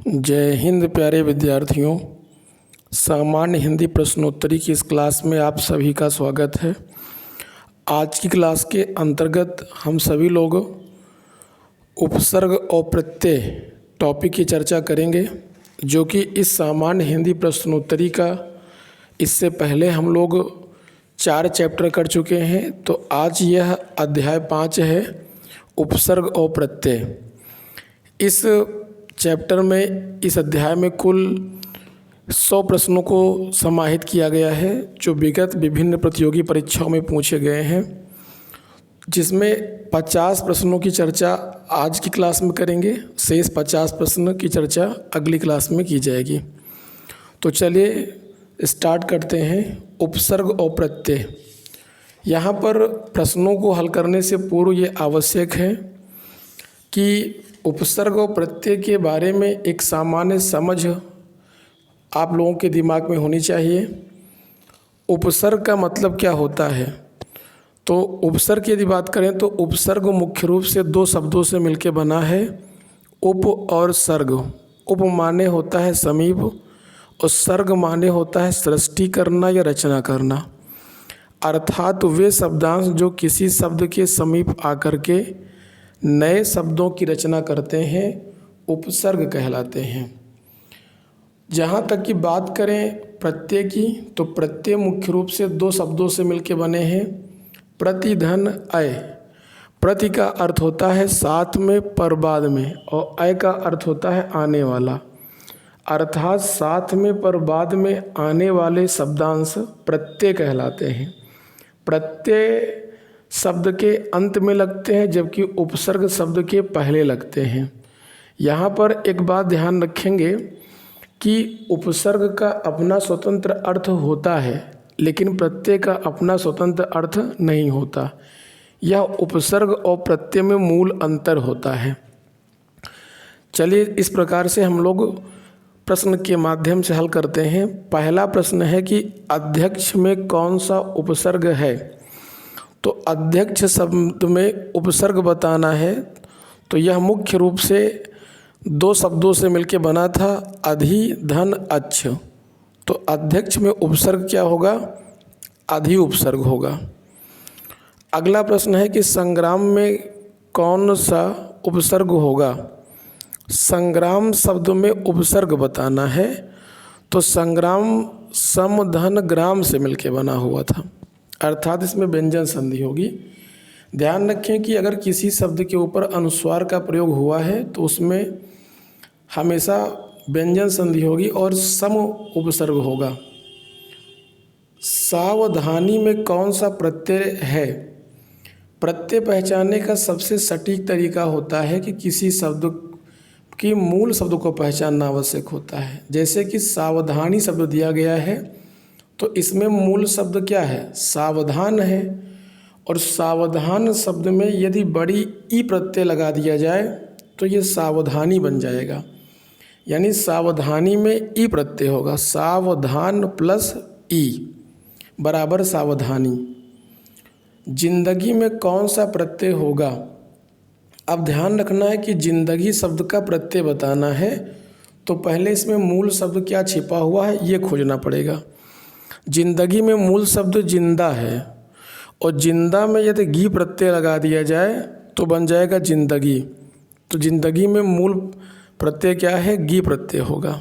जय हिंद प्यारे विद्यार्थियों। सामान्य हिंदी प्रश्नोत्तरी की इस क्लास में आप सभी का स्वागत है। आज की क्लास के अंतर्गत हम सभी लोग उपसर्ग और प्रत्यय टॉपिक की चर्चा करेंगे, जो कि इस सामान्य हिंदी प्रश्नोत्तरी का इससे पहले हम लोग 4 चैप्टर कर चुके हैं। तो आज यह अध्याय 5 है, उपसर्ग और प्रत्यय। इस चैप्टर में, इस अध्याय में कुल 100 प्रश्नों को समाहित किया गया है, जो विगत विभिन्न प्रतियोगी परीक्षाओं में पूछे गए हैं, जिसमें 50 प्रश्नों की चर्चा आज की क्लास में करेंगे। शेष 50 प्रश्न की चर्चा अगली क्लास में की जाएगी। तो चलिए स्टार्ट करते हैं। उपसर्ग और प्रत्यय। यहाँ पर प्रश्नों को हल करने से पूर्व ये आवश्यक है कि उपसर्ग और प्रत्यय के बारे में एक सामान्य समझ आप लोगों के दिमाग में होनी चाहिए। उपसर्ग का मतलब क्या होता है? तो उपसर्ग की यदि बात करें तो उपसर्ग मुख्य रूप से 2 शब्दों से मिलकर बना है, उप और सर्ग। उप माने होता है समीप और सर्ग माने होता है सृष्टि करना या रचना करना। अर्थात वे शब्दांश जो किसी शब्द के समीप आकर के नए शब्दों की रचना करते हैं, उपसर्ग कहलाते हैं। जहाँ तक की बात करें प्रत्यय की, तो प्रत्यय मुख्य रूप से 2 शब्दों से मिलकर बने हैं, प्रति धन अय। प्रति का अर्थ होता है साथ में पर बाद में, और अय का अर्थ होता है आने वाला। अर्थात साथ में पर बाद में आने वाले शब्दांश प्रत्यय कहलाते हैं। प्रत्यय शब्द के अंत में लगते हैं, जबकि उपसर्ग शब्द के पहले लगते हैं। यहाँ पर एक बात ध्यान रखेंगे कि उपसर्ग का अपना स्वतंत्र अर्थ होता है, लेकिन प्रत्यय का अपना स्वतंत्र अर्थ नहीं होता। यह उपसर्ग और प्रत्यय में मूल अंतर होता है। चलिए इस प्रकार से हम लोग प्रश्न के माध्यम से हल करते हैं। पहला प्रश्न है कि अध्यक्ष में कौन सा उपसर्ग है? तो अध्यक्ष शब्द में उपसर्ग बताना है, तो यह मुख्य रूप से 2 शब्दों से मिलकर बना था, अधि धन अच्छ। तो अध्यक्ष में उपसर्ग क्या होगा? अधि उपसर्ग होगा। अगला प्रश्न है कि संग्राम में कौन सा उपसर्ग होगा? संग्राम शब्द में उपसर्ग बताना है, तो संग्राम सम धन ग्राम से मिलकर बना हुआ था, अर्थात इसमें व्यंजन संधि होगी। ध्यान रखें कि अगर किसी शब्द के ऊपर अनुस्वार का प्रयोग हुआ है तो उसमें हमेशा व्यंजन संधि होगी और सम उपसर्ग होगा। सावधानी में कौन सा प्रत्यय है? प्रत्यय पहचानने का सबसे सटीक तरीका होता है कि किसी शब्द की मूल शब्द को पहचानना आवश्यक होता है। जैसे कि सावधानी शब्द दिया गया है, तो इसमें मूल शब्द क्या है? सावधान है। और सावधान शब्द में यदि बड़ी ई प्रत्यय लगा दिया जाए तो ये सावधानी बन जाएगा। यानी सावधानी में ई प्रत्यय होगा। सावधान प्लस ई बराबर सावधानी। जिंदगी में कौन सा प्रत्यय होगा? अब ध्यान रखना है कि जिंदगी शब्द का प्रत्यय बताना है, तो पहले इसमें मूल शब्द क्या छिपा हुआ है ये खोजना पड़ेगा। जिंदगी में मूल शब्द जिंदा है, और जिंदा में यदि गी प्रत्यय लगा दिया जाए तो बन जाएगा जिंदगी। तो जिंदगी में मूल प्रत्यय क्या है? गी प्रत्यय होगा।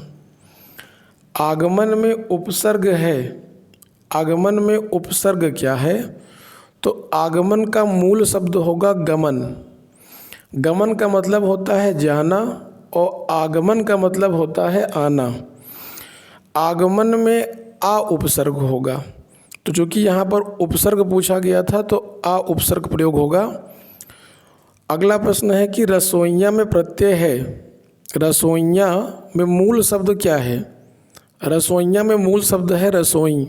आगमन में उपसर्ग है। आगमन में उपसर्ग क्या है? तो आगमन का मूल शब्द होगा गमन। गमन का मतलब होता है जाना, और आगमन का मतलब होता है आना। आगमन में आ उपसर्ग होगा। तो जो कि यहाँ पर उपसर्ग पूछा गया था, तो आ उपसर्ग प्रयोग होगा। अगला प्रश्न है कि रसोइया में प्रत्यय है। रसोइया में मूल शब्द क्या है? रसोइया में मूल शब्द है रसोई,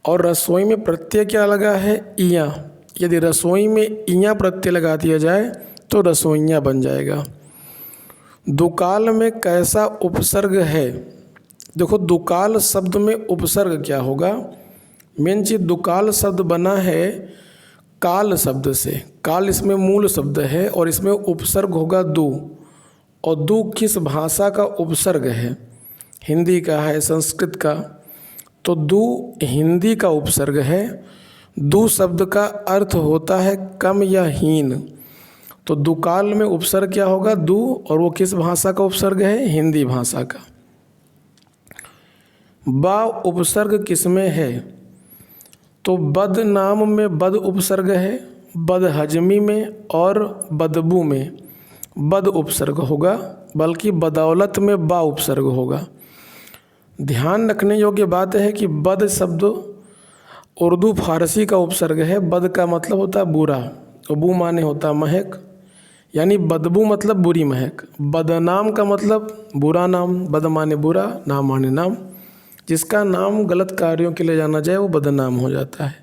और रसोई में प्रत्यय क्या लगा है? इया। यदि रसोई में इया प्रत्यय लगा दिया जाए तो रसोइया बन जाएगा। दुकाल में कैसा उपसर्ग है? देखो, दुकाल शब्द में उपसर्ग क्या होगा? मेन चीज, दुकाल शब्द बना है काल शब्द से। काल इसमें मूल शब्द है और इसमें उपसर्ग होगा दु, और दु किस भाषा का उपसर्ग है? हिंदी का है, संस्कृत का? तो दु हिंदी का उपसर्ग है। दु शब्द का अर्थ होता है कम या हीन। तो दुकाल में उपसर्ग क्या होगा? दु, और वो किस भाषा का उपसर्ग है? हिंदी भाषा का। बा उपसर्ग किसमें है? तो बद नाम में बद उपसर्ग है, बद हजमी में और बदबू में बद उपसर्ग होगा, बल्कि बदौलत में बा उपसर्ग होगा। ध्यान रखने योग्य बात है कि बद शब्द उर्दू फारसी का उपसर्ग है। बद का मतलब होता है बुरा, और बू माने होता है महक, यानी बदबू मतलब बुरी महक। बदनाम का मतलब बुरा नाम, बद माने बुरा, नाम माने नाम। जिसका नाम गलत कार्यों के लिए जाना जाए वो बदनाम हो जाता है।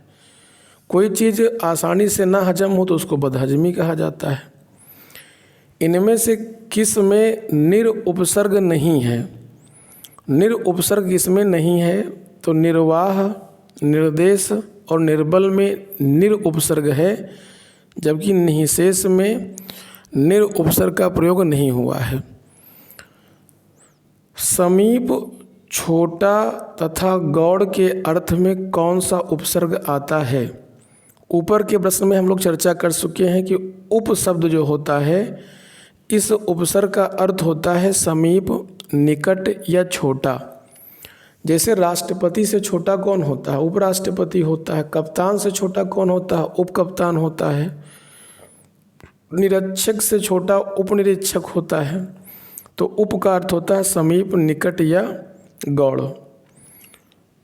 कोई चीज़ आसानी से ना हजम हो तो उसको बदहजमी कहा जाता है। इनमें से किस में निर उपसर्ग नहीं है? निर उपसर्ग किसमें नहीं है? तो निर्वाह, निर्देश और निर्बल में निर उपसर्ग है, जबकि निःशेष में निर उपसर्ग का प्रयोग नहीं हुआ है। समीप, छोटा तथा गौड़ के अर्थ में कौन सा उपसर्ग आता है? ऊपर के प्रश्न में हम लोग चर्चा कर चुके हैं कि उप शब्द जो होता है, इस उपसर्ग का अर्थ होता है समीप, निकट या छोटा। जैसे राष्ट्रपति से छोटा कौन होता है? उपराष्ट्रपति होता है। कप्तान से छोटा कौन होता है? उपकप्तान होता है। निरीक्षक से छोटा उपनिरीक्षक होता है। तो उप का अर्थ होता है समीप, निकट या गौड़।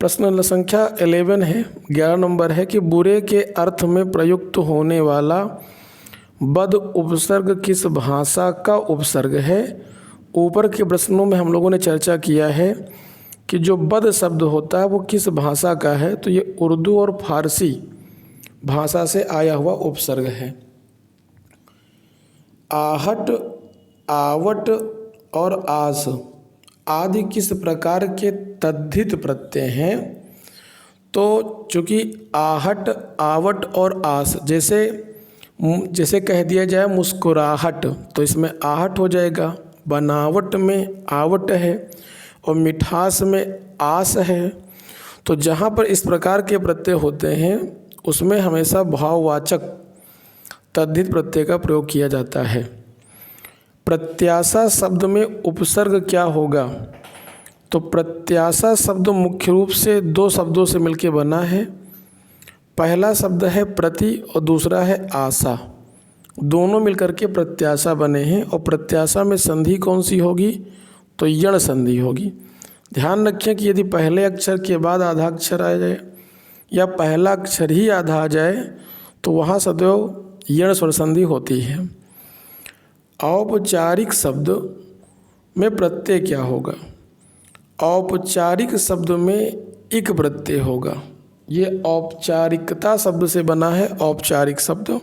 प्रश्न संख्या 11 है, 11 नंबर है कि बुरे के अर्थ में प्रयुक्त होने वाला बद उपसर्ग किस भाषा का उपसर्ग है? ऊपर के प्रश्नों में हम लोगों ने चर्चा किया है कि जो बद शब्द होता है वो किस भाषा का है। तो ये उर्दू और फारसी भाषा से आया हुआ उपसर्ग है। आहट, आवट और आस आदि किस प्रकार के तद्धित प्रत्यय हैं? तो चूँकि आवट, आवट और आस जैसे कह दिया जाए मुस्कुराहट, तो इसमें आहट हो जाएगा। बनावट में आवट है और मिठास में आस है। तो जहाँ पर इस प्रकार के प्रत्यय होते हैं उसमें हमेशा भाववाचक तद्धित प्रत्यय का प्रयोग किया जाता है। प्रत्याशा शब्द में उपसर्ग क्या होगा? तो प्रत्याशा शब्द मुख्य रूप से दो शब्दों से मिलकर बना है। पहला शब्द है प्रति और दूसरा है आशा। दोनों मिलकर के प्रत्याशा बने हैं। और प्रत्याशा में संधि कौन सी होगी? तो यण संधि होगी। ध्यान रखें कि यदि पहले अक्षर के बाद आधा अक्षर आ जाए या पहला अक्षर ही आधा आ जाए तो वहाँ सदैव यण स्वर संधि होती है। औपचारिक शब्द में प्रत्यय क्या होगा? औपचारिक शब्द में इक प्रत्यय होगा। ये औपचारिकता शब्द से बना है औपचारिक शब्द,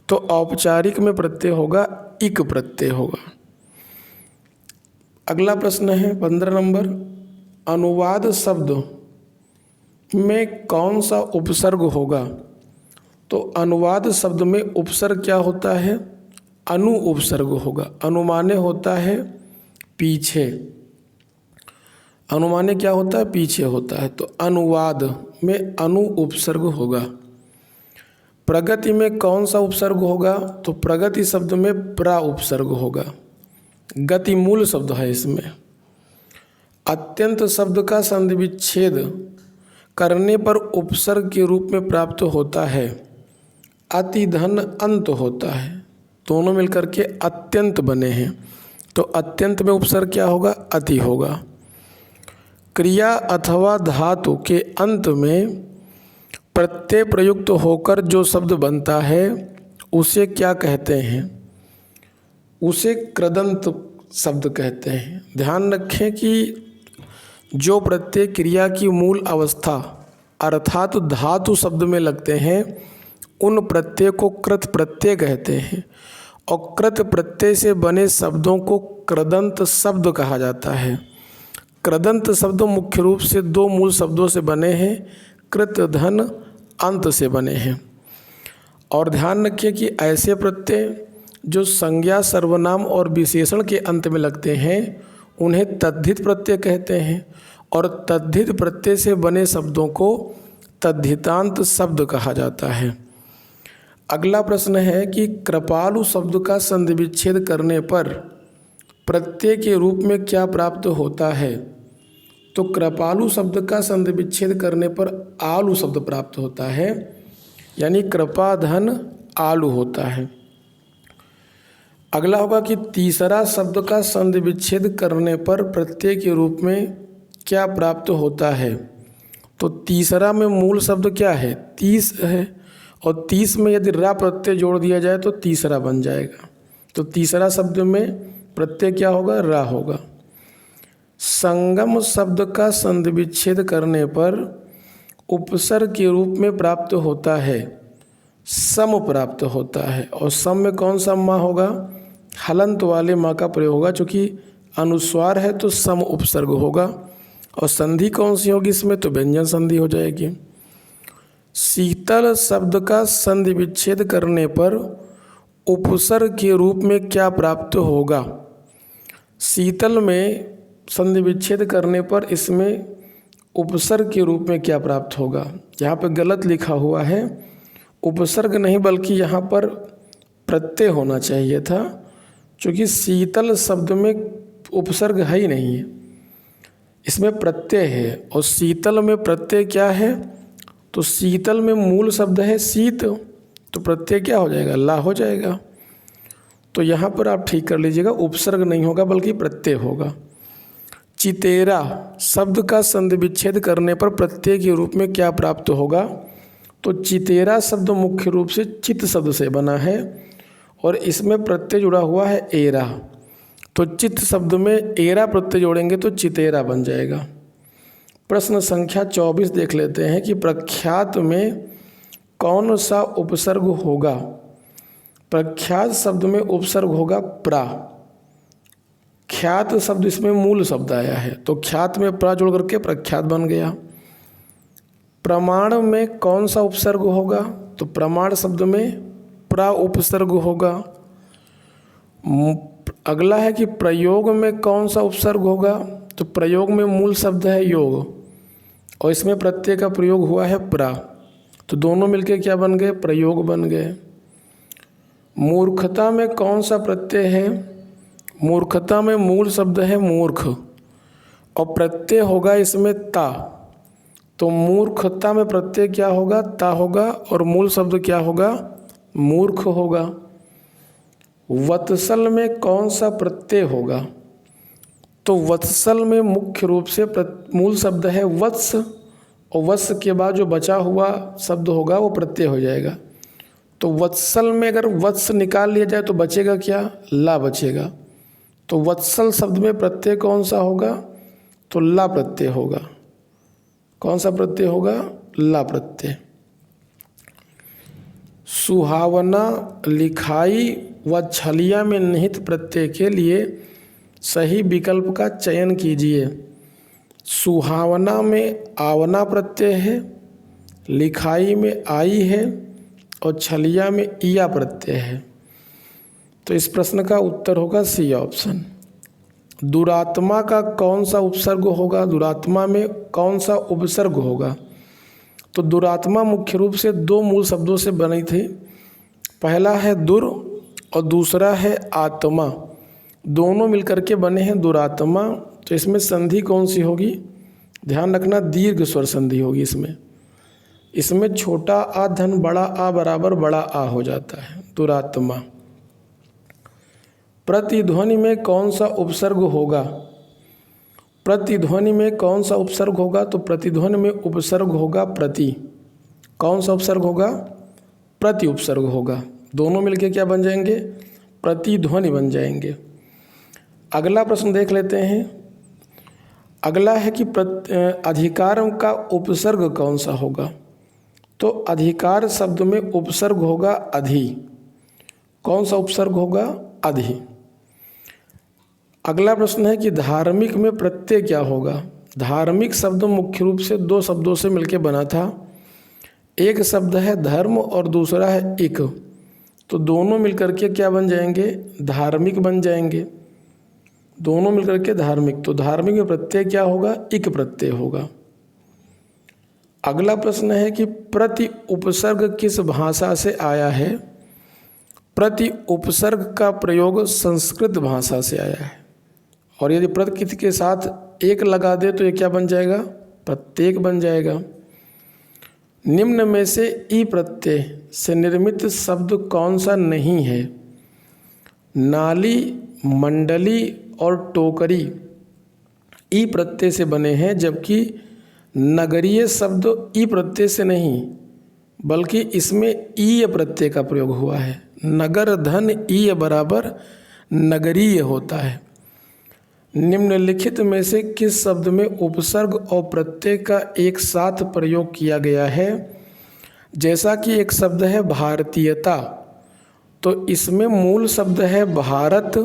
तो औपचारिक में प्रत्यय होगा इक प्रत्यय होगा। अगला प्रश्न है 15 नंबर, अनुवाद शब्द में कौन सा उपसर्ग होगा? तो अनुवाद शब्द में उपसर्ग क्या होता है? अनु उपसर्ग होगा। अनुमाने होता है पीछे, अनुमाने क्या होता है? पीछे होता है। तो अनुवाद में अनु उपसर्ग होगा। प्रगति में कौन सा उपसर्ग होगा? तो प्रगति शब्द में प्रा उपसर्ग होगा। गति मूल शब्द है इसमें। अत्यंत शब्द का संधि विच्छेद करने पर उपसर्ग के रूप में प्राप्त होता है। अति धन अंत होता है। दोनों मिलकर के अत्यंत बने हैं। तो अत्यंत में उपसर्ग क्या होगा? अति होगा। क्रिया अथवा धातु के अंत में प्रत्यय प्रयुक्त होकर जो शब्द बनता है उसे क्या कहते हैं? उसे कृदंत शब्द कहते हैं। ध्यान रखें कि जो प्रत्यय क्रिया की मूल अवस्था अर्थात धातु शब्द में लगते हैं उन प्रत्यय को कृत प्रत्यय कहते हैं। और कृत प्रत्यय से बने शब्दों को कृदंत शब्द कहा जाता है। कृदंत शब्द मुख्य रूप से दो मूल शब्दों से बने हैं, कृत धन अंत से बने हैं। और ध्यान रखिए कि ऐसे प्रत्यय जो संज्ञा, सर्वनाम और विशेषण के अंत में लगते हैं उन्हें तद्धित प्रत्यय कहते हैं, और तद्धित प्रत्यय से बने शब्दों को तद्धितांत शब्द कहा जाता है। अगला प्रश्न है कि कृपालु शब्द का संधि विच्छेद करने पर प्रत्यय के रूप में क्या प्राप्त होता है? तो कृपालु शब्द का संधि विच्छेद करने पर आलू शब्द प्राप्त होता है, यानी कृपा धन आलू होता है। अगला होगा कि तीसरा शब्द का संधि विच्छेद करने पर प्रत्यय के रूप में क्या प्राप्त होता है? तो तीसरा में मूल शब्द क्या है? तीस है, और तीस में यदि रा प्रत्यय जोड़ दिया जाए तो तीसरा बन जाएगा। तो तीसरा शब्द में प्रत्यय क्या होगा? रा होगा। संगम शब्द का संधि विच्छेद करने पर उपसर्ग के रूप में प्राप्त होता है, सम प्राप्त होता है, और सम में कौन सा माँ होगा? हलंत वाले माँ का प्रयोग होगा। चूँकि अनुस्वार है तो सम उपसर्ग होगा, और संधि कौन सी होगी इसमें? तो व्यंजन संधि हो जाएगी। शीतल शब्द का संधि विच्छेद करने पर उपसर्ग के रूप में क्या प्राप्त होगा? शीतल में संधि विच्छेद करने पर इसमें उपसर्ग के रूप में क्या प्राप्त होगा? यहाँ पे गलत लिखा हुआ है, उपसर्ग नहीं बल्कि यहाँ पर प्रत्यय होना चाहिए था, क्योंकि शीतल शब्द में उपसर्ग है ही नहीं है, इसमें प्रत्यय है। और शीतल में प्रत्यय क्या है? तो शीतल में मूल शब्द है शीत, तो प्रत्यय क्या हो जाएगा? ला हो जाएगा। तो यहाँ पर आप ठीक कर लीजिएगा, उपसर्ग नहीं होगा बल्कि प्रत्यय होगा। चितेरा शब्द का संधि विच्छेद करने पर प्रत्यय के रूप में क्या प्राप्त होगा? तो चितेरा शब्द मुख्य रूप से चित शब्द से बना है, और इसमें प्रत्यय जुड़ा हुआ है एरा। तो चित शब्द में एरा प्रत्यय जोड़ेंगे तो चितेरा बन जाएगा। प्रश्न संख्या 24 देख लेते हैं कि प्रख्यात में कौन सा उपसर्ग होगा? प्रख्यात शब्द में उपसर्ग होगा प्रा। ख्यात शब्द इसमें मूल शब्द आया है, तो ख्यात में प्रा जोड़ करके प्रख्यात बन गया। प्रमाण में कौन सा उपसर्ग होगा? तो प्रमाण शब्द में प्रा उपसर्ग होगा। अगला है कि प्रयोग में कौन सा उपसर्ग होगा? तो प्रयोग में मूल शब्द है योग, और इसमें प्रत्यय का प्रयोग हुआ है प्रा, तो दोनों मिलके क्या बन गए? प्रयोग बन गए। मूर्खता में कौन सा प्रत्यय है? मूर्खता में मूल शब्द है मूर्ख, और प्रत्यय होगा इसमें ता, तो मूर्खता में प्रत्यय क्या होगा? ता होगा, और मूल शब्द क्या होगा? मूर्ख होगा। वत्सल में कौन सा प्रत्यय होगा? तो वत्सल में मुख्य रूप से मूल शब्द है वत्स, और वत्स के बाद जो बचा हुआ शब्द होगा वो प्रत्यय हो जाएगा। तो वत्सल में अगर वत्स निकाल लिया जाए तो बचेगा क्या? ला बचेगा। तो वत्सल शब्द में प्रत्यय कौन सा होगा? तो ला प्रत्यय होगा। कौन सा प्रत्यय होगा? ला प्रत्यय। सुहावना, लिखाई व छलिया में निहित प्रत्यय के लिए सही विकल्प का चयन कीजिए। सुहावना में आवना प्रत्यय है, लिखाई में आई है, और छलिया में इया प्रत्यय है। तो इस प्रश्न का उत्तर होगा सी ऑप्शन। दुरात्मा का कौन सा उपसर्ग होगा? दुरात्मा में कौन सा उपसर्ग होगा? तो दुरात्मा मुख्य रूप से दो मूल शब्दों से बनी थी, पहला है दुर और दूसरा है आत्मा, दोनों मिलकर के बने हैं दुरात्मा। तो इसमें संधि कौन सी होगी? ध्यान रखना, दीर्घ स्वर संधि होगी इसमें छोटा आ धन बड़ा आ बराबर बड़ा आ हो जाता है, दुरात्मा। प्रतिध्वनि में कौन सा उपसर्ग होगा? प्रतिध्वनि में कौन सा उपसर्ग होगा? तो प्रतिध्वनि में उपसर्ग होगा प्रति। कौन सा उपसर्ग होगा? प्रति उपसर्ग होगा। दोनों मिलके क्या बन जाएंगे? प्रतिध्वनि बन जाएंगे। अगला प्रश्न देख लेते हैं। अगला है कि अधिकार का उपसर्ग कौन सा होगा? तो अधिकार शब्द में उपसर्ग होगा अधि। कौन सा उपसर्ग होगा? अधि। अगला प्रश्न है कि धार्मिक में प्रत्यय क्या होगा? धार्मिक शब्द मुख्य रूप से दो शब्दों से मिलकर बना था, एक शब्द है धर्म और दूसरा है इक। तो दोनों मिलकर के क्या बन जाएंगे, धार्मिक बन जाएंगे, दोनों मिलकर के धार्मिक। तो धार्मिक में प्रत्यय क्या होगा, इक प्रत्यय होगा। अगला प्रश्न है कि प्रति उपसर्ग किस भाषा से आया है। प्रति उपसर्ग का प्रयोग संस्कृत भाषा से आया है, और यदि प्रत्यय के साथ एक लगा दे तो ये क्या बन जाएगा, प्रत्येक बन जाएगा। निम्न में से ई प्रत्यय से निर्मित शब्द कौन सा नहीं है। नाली, मंडली और टोकरी ई प्रत्यय से बने हैं, जबकि नगरीय शब्द ई प्रत्यय से नहीं बल्कि इसमें ईय प्रत्यय का प्रयोग हुआ है। नगर धन ईय बराबर नगरीय होता है। निम्नलिखित में से किस शब्द में उपसर्ग और प्रत्यय का एक साथ प्रयोग किया गया है। जैसा कि एक शब्द है भारतीयता, तो इसमें मूल शब्द है भारत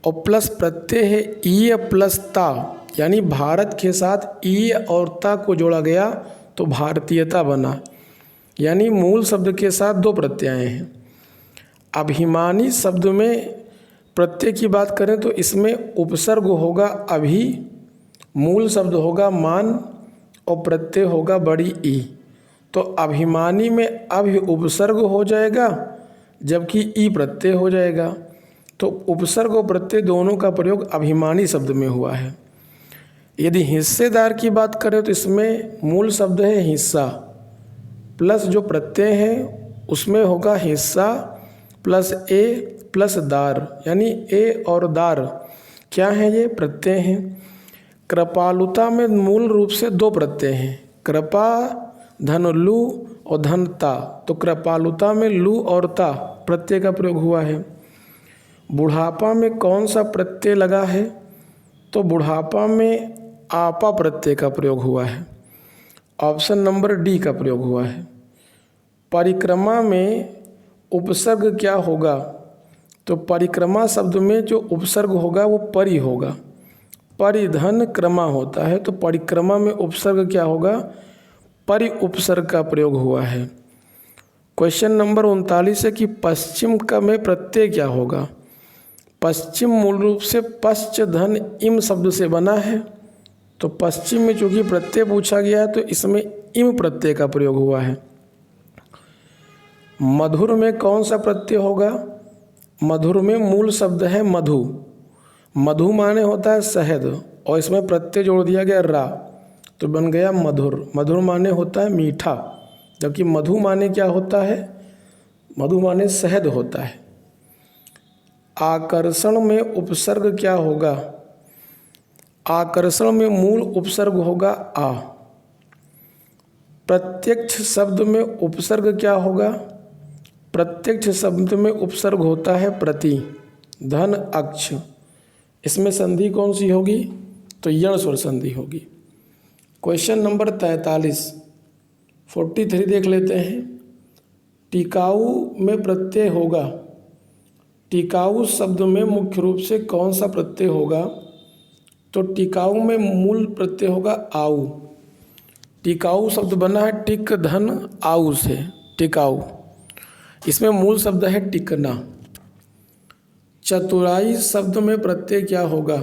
और प्लस प्रत्यय है ईय प्लस ता, यानी भारत के साथ ईय और ता को जोड़ा गया तो भारतीयता बना, यानी मूल शब्द के साथ दो प्रत्यय हैं। अभिमानी शब्द में प्रत्यय की बात करें तो इसमें उपसर्ग होगा अभि, मूल शब्द होगा मान और प्रत्यय होगा बड़ी ई। तो अभिमानी में अभि उपसर्ग हो जाएगा जबकि ई प्रत्यय हो जाएगा। तो उपसर्ग और प्रत्यय दोनों का प्रयोग अभिमानी शब्द में हुआ है। यदि हिस्सेदार की बात करें तो इसमें मूल शब्द है हिस्सा प्लस जो प्रत्यय है उसमें होगा हिस्सा प्लस ए प्लस दार, यानी ए और दार क्या है, ये प्रत्यय हैं। कृपालुता में मूल रूप से दो प्रत्यय हैं, कृपा धन लू और धन ता। तो कृपालुता में लू और ता प्रत्यय का प्रयोग हुआ है। बुढ़ापा में कौन सा प्रत्यय लगा है, तो बुढ़ापा में आपा प्रत्यय का प्रयोग हुआ है। ऑप्शन नंबर डी का प्रयोग हुआ है। परिक्रमा में उपसर्ग क्या होगा, तो परिक्रमा शब्द में जो उपसर्ग होगा वो परि होगा। परिधन क्रमा होता है, तो परिक्रमा में उपसर्ग क्या होगा, परि उपसर्ग का प्रयोग हुआ है। क्वेश्चन नंबर 39 है कि पश्चिम का में प्रत्यय क्या होगा। पश्चिम मूल रूप से पश्च धन इम शब्द से बना है, तो पश्चिम में चूंकि प्रत्यय पूछा गया है तो इसमें इम प्रत्यय का प्रयोग हुआ है। मधुर में कौन सा प्रत्यय होगा, मधुर में मूल शब्द है मधु, मधु माने होता है शहद और इसमें प्रत्यय जोड़ दिया गया रा तो बन गया मधुर। मधुर माने होता है मीठा, जबकि मधु माने क्या होता है, मधु माने शहद होता है। आकर्षण में उपसर्ग क्या होगा, आकर्षण में मूल उपसर्ग होगा आ। प्रत्यक्ष शब्द में उपसर्ग क्या होगा, प्रत्यक्ष शब्द में उपसर्ग होता है प्रति। धन अक्ष, इसमें संधि कौन सी होगी, तो यण स्वर संधि होगी। क्वेश्चन नंबर 43 देख लेते हैं। टिकाऊ में प्रत्यय होगा, टिकाऊ शब्द में मुख्य रूप से कौन सा प्रत्यय होगा, तो टिकाऊ में मूल प्रत्यय होगा आऊ। टिकाऊ शब्द बना है टिक धन आऊ से, टिकाऊ, इसमें मूल शब्द है टिकना। चतुराई शब्द में प्रत्यय क्या होगा,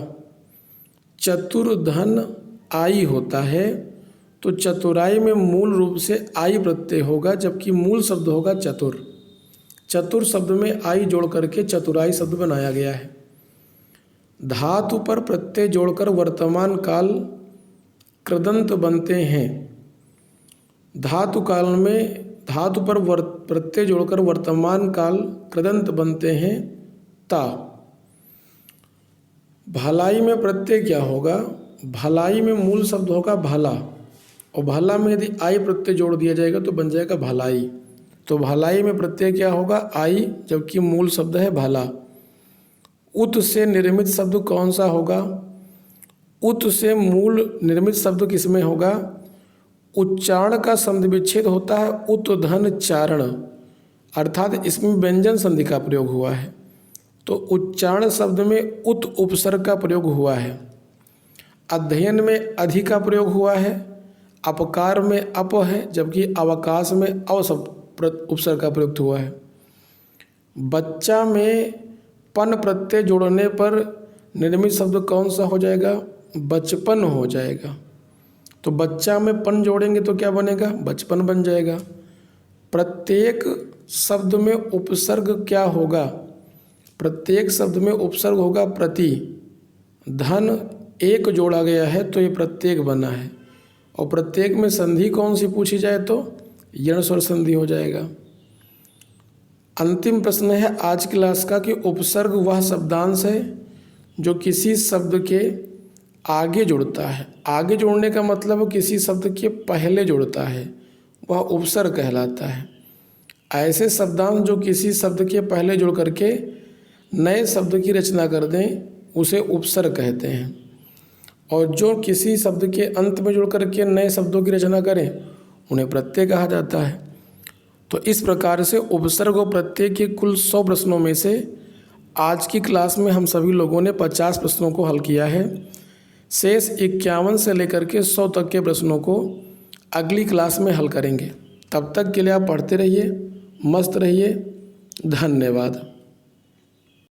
चतुर धन आई होता है, तो चतुराई में मूल रूप से आई प्रत्यय होगा जबकि मूल शब्द होगा चतुर। चतुर शब्द में आई जोड़ करके चतुराई शब्द बनाया गया है। धातु पर प्रत्यय जोड़कर वर्तमान काल कृदंत बनते हैं। धातु काल में धातु पर प्रत्यय जोड़कर वर्तमान काल कृदंत बनते हैं ता। भलाई में प्रत्यय क्या होगा, भलाई में मूल शब्द होगा भला और भला में यदि आई प्रत्यय जोड़ दिया जाएगा तो बन जाएगा भलाई। तो भलाई में प्रत्यय क्या होगा आई, जबकि मूल शब्द है भला। उत से निर्मित शब्द कौन सा होगा, उत से मूल निर्मित शब्द किसमें होगा, उच्चारण का संधि विच्छेद होता है उत धन चारण, अर्थात इसमें व्यंजन संधि का प्रयोग हुआ है। तो उच्चारण शब्द में उत उपसर्ग का प्रयोग हुआ है। अध्ययन में अधि का प्रयोग हुआ है, अपकार में अप है, जबकि अवकाश में अव शब्द उपसर्ग का प्रयुक्त हुआ है। बच्चा में पन प्रत्यय जोड़ने पर निर्मित शब्द कौन सा हो जाएगा? बचपन हो जाएगा। तो बच्चा में पन जोड़ेंगे तो क्या बनेगा? बचपन बन जाएगा। प्रत्येक शब्द में उपसर्ग क्या होगा? प्रत्येक शब्द में उपसर्ग होगा प्रति। धन एक जोड़ा गया है तो ये प्रत्येक बना है। और प्रत्येक में संधि कौन सी पूछी जाए तो यण स्वर संधि हो जाएगा। अंतिम प्रश्न है आज की क्लास का कि उपसर्ग वह शब्दांश है जो किसी शब्द के आगे जुड़ता है। आगे जोड़ने का मतलब किसी शब्द के पहले जुड़ता है, वह उपसर्ग कहलाता है। ऐसे शब्दांश जो किसी शब्द के पहले जुड़ करके नए शब्द की रचना कर दें उसे उपसर्ग कहते हैं। और जो किसी शब्द के अंत में जुड़ करके नए शब्दों की रचना करें उन्हें प्रत्यय कहा जाता है। तो इस प्रकार से उपसर्ग और प्रत्यय के कुल 100 प्रश्नों में से आज की क्लास में हम सभी लोगों ने 50 प्रश्नों को हल किया है। शेष 51 से लेकर के 100 तक के प्रश्नों को अगली क्लास में हल करेंगे। तब तक के लिए आप पढ़ते रहिए, मस्त रहिए। धन्यवाद।